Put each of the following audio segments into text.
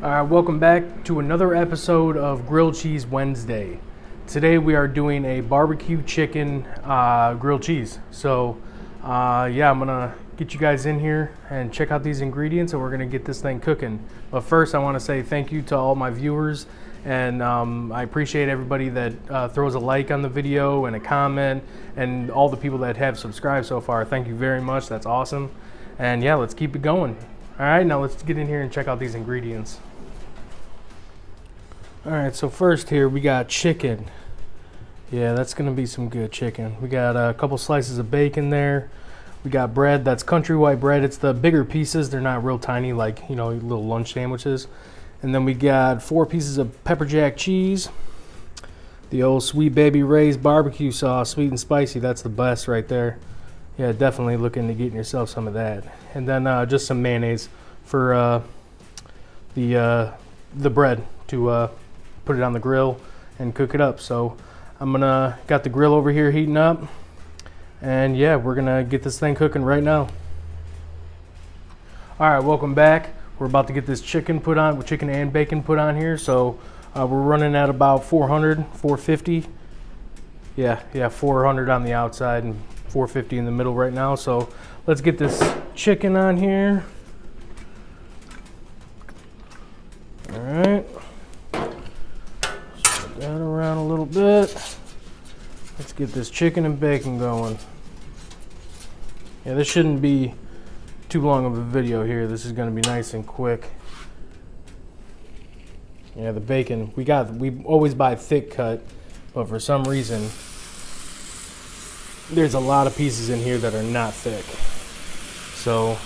Welcome back to another episode of Grilled Cheese Wednesday. Today we are doing a barbecue chicken grilled cheese. So yeah, I'm gonna get you guys in here and check out these ingredients, and we're gonna get this thing cooking. But first I want to say thank you to all my viewers, and I appreciate everybody that throws a like on the video and a comment, and all the people that have subscribed so far. Thank you very much, that's awesome. And yeah, let's keep it going. All right, now let's get in here and check out these ingredients. All right, so first here we got chicken. Yeah, that's gonna be some good chicken. We got a couple slices of bacon there. We got bread, that's country white bread. It's the bigger pieces, they're not real tiny like, you know, little lunch sandwiches. And then we got 4 pieces of pepper jack cheese. The old Sweet Baby Ray's barbecue sauce, sweet and spicy, that's the best right there. Yeah, definitely look into getting yourself some of that. And then just some mayonnaise for the bread to put it on the grill and cook it up. So I'm gonna got the grill over here heating up, and yeah, we're gonna get this thing cooking right now. All right, welcome back. We're about to get this chicken put on, with chicken and bacon put on here. So we're running at about 450. Yeah, 400 on the outside and 450 in the middle right now. So let's get this chicken on here. All right. That around a little bit. Let's get this chicken and bacon going. Yeah, this shouldn't be too long of a video here. This is going to be nice and quick. Yeah, the bacon, we always buy thick cut, but for some reason there's a lot of pieces in here that are not thick. So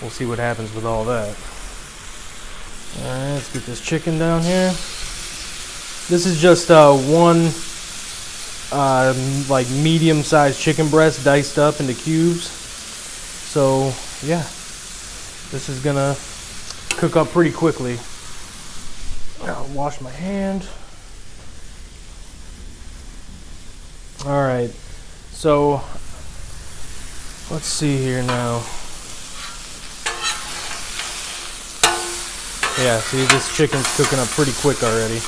we'll see what happens with all that. All right, let's get this chicken down here. This is just one like medium-sized chicken breast diced up into cubes. So yeah, this is gonna cook up pretty quickly. I'll wash my hand. All right, so let's see here now. Yeah, see, this chicken's cooking up pretty quick already.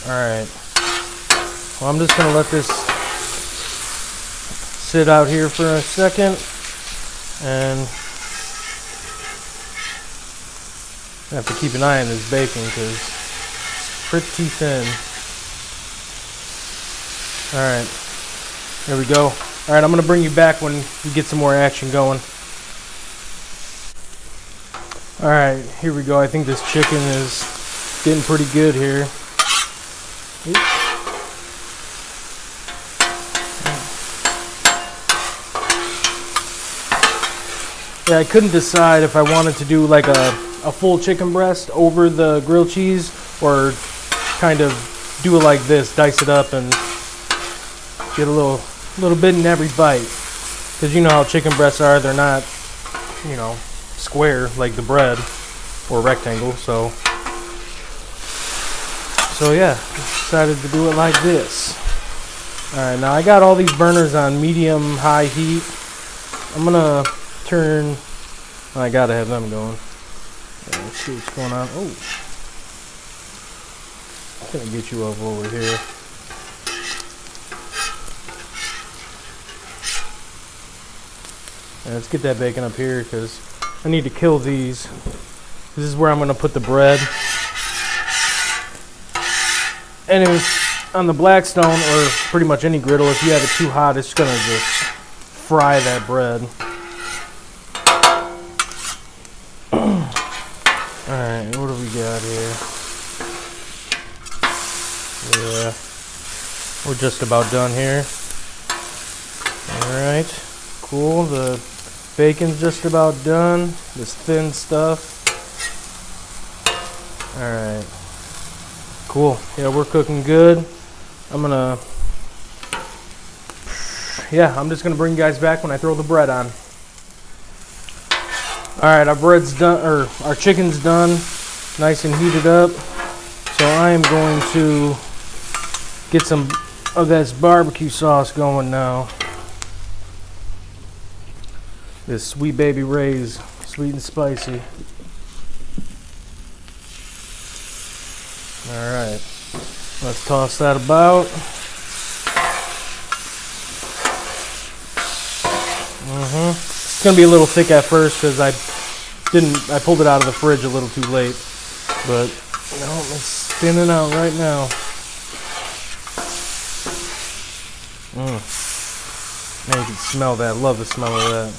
All right, well, I'm just gonna let this sit out here for a second, and I have to keep an eye on this bacon because it's pretty thin. All right, there we go. All right, I'm gonna bring you back when we get some more action going. All right, here we go. I think this chicken is getting pretty good here. Yeah, I couldn't decide if I wanted to do like a full chicken breast over the grilled cheese, or kind of do it like this, dice it up and get a little bit in every bite. Because you know how chicken breasts are, they're not, you know, square like the bread or rectangle. So yeah, decided to do it like this. All right, now I got all these burners on medium high heat. I'm gonna turn, I gotta have them going. Let's see what's going on. Oh, I'm gonna get you over here. And let's get that bacon up here because I need to kill these. This is where I'm gonna put the bread. And on the Blackstone, or pretty much any griddle, if you have it too hot, it's gonna just fry that bread. Alright, what do we got here? Yeah, we're just about done here. Alright, cool. The bacon's just about done. This thin stuff. Alright. Cool. Yeah, we're cooking good. I'm just gonna bring you guys back when I throw the bread on. All right, our bread's done, or our chicken's done, nice and heated up. So I am going to get some of this barbecue sauce going now. This Sweet Baby Ray's, sweet and spicy. All right, let's toss that about. It's gonna be a little thick at first because I pulled it out of the fridge a little too late, but you know, it's spinning out right now. Man, you can smell that. Love the smell of that.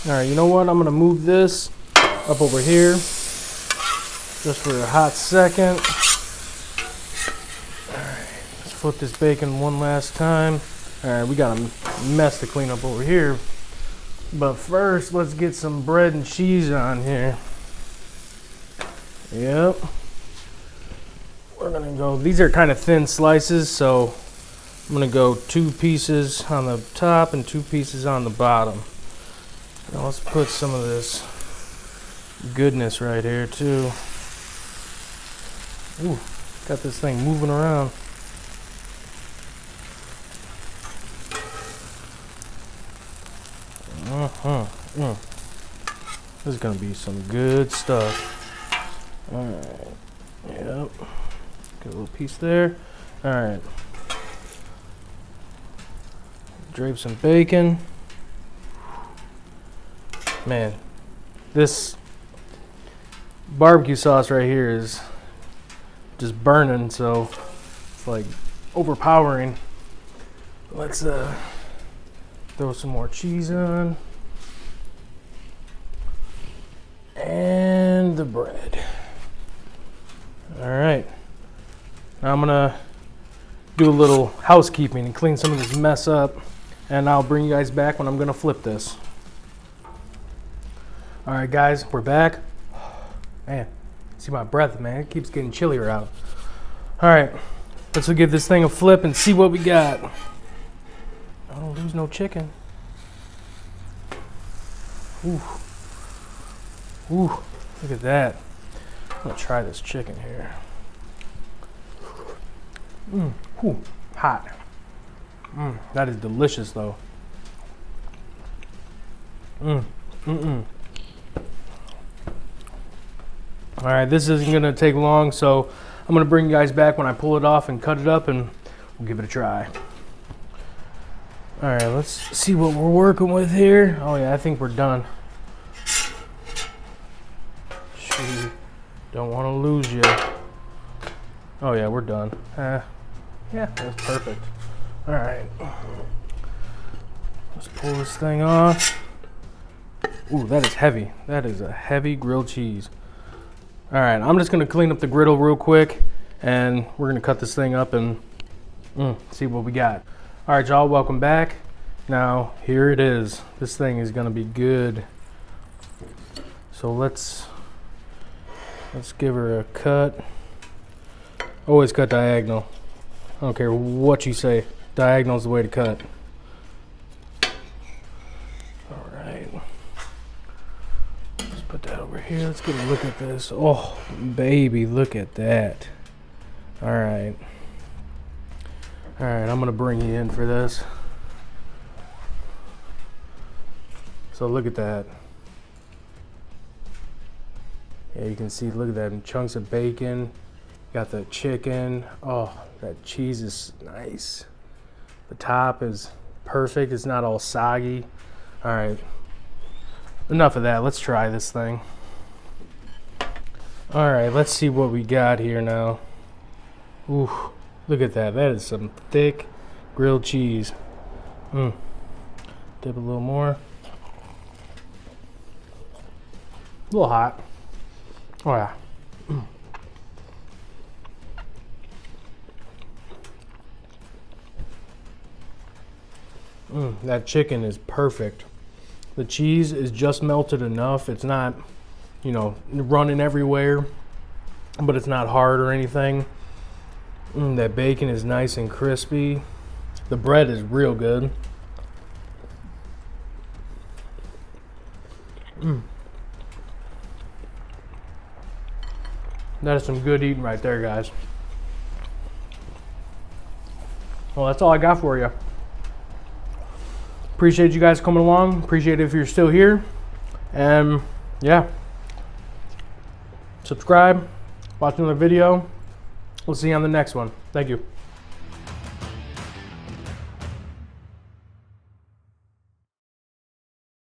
All right, you know what? I'm gonna move this up over here just for a hot second. All right, let's flip this bacon one last time. All right, we got a mess to clean up over here. But first, let's get some bread and cheese on here. Yep. We're gonna go, these are kind of thin slices, so I'm gonna go 2 pieces on the top and 2 pieces on the bottom. Now let's put some of this goodness right here too. Ooh, got this thing moving around. This is gonna be some good stuff. All right. Yep. Get a little piece there. All right. Drape some bacon. Man, this barbecue sauce right here is just burning, so it's like overpowering. Let's throw some more cheese on. And the bread. All right. Now I'm gonna do a little housekeeping and clean some of this mess up, and I'll bring you guys back when I'm gonna flip this. All right, guys, we're back. Man, see my breath, man. It keeps getting chillier out. All right, let's give this thing a flip and see what we got. I don't lose no chicken. Ooh. Ooh, look at that. I'm gonna try this chicken here. Ooh, hot. That is delicious though. All right, this isn't gonna take long, so I'm gonna bring you guys back when I pull it off and cut it up, and we'll give it a try. All right, let's see what we're working with here. Oh yeah, I think we're done. Shoot, don't want to lose you. Oh yeah, we're done. Yeah, that's perfect. All right, let's pull this thing off. Ooh, that is heavy. That is a heavy grilled cheese. All right, I'm just gonna clean up the griddle real quick, and we're gonna cut this thing up and see what we got. All right, y'all, welcome back. Now, here it is. This thing is gonna be good. So let's give her a cut. Always cut diagonal. I don't care what you say. Diagonal's the way to cut. All right. Let's put that over here. Let's get a look at this. Oh, baby, look at that. All right. All right, I'm gonna bring you in for this. So look at that. Yeah, you can see, look at that, chunks of bacon. Got the chicken. Oh, that cheese is nice. The top is perfect. It's not all soggy. All right, enough of that. Let's try this thing. All right, let's see what we got here now. Ooh, look at that. That is some thick grilled cheese. Dip a little more. A little hot. Oh yeah. That chicken is perfect. The cheese is just melted enough. It's not, you know, running everywhere, but it's not hard or anything. That bacon is nice and crispy. The bread is real good. That is some good eating right there, guys. Well, that's all I got for you. Appreciate you guys coming along. Appreciate it if you're still here. And yeah, subscribe, watch another video. We'll see you on the next one. Thank you.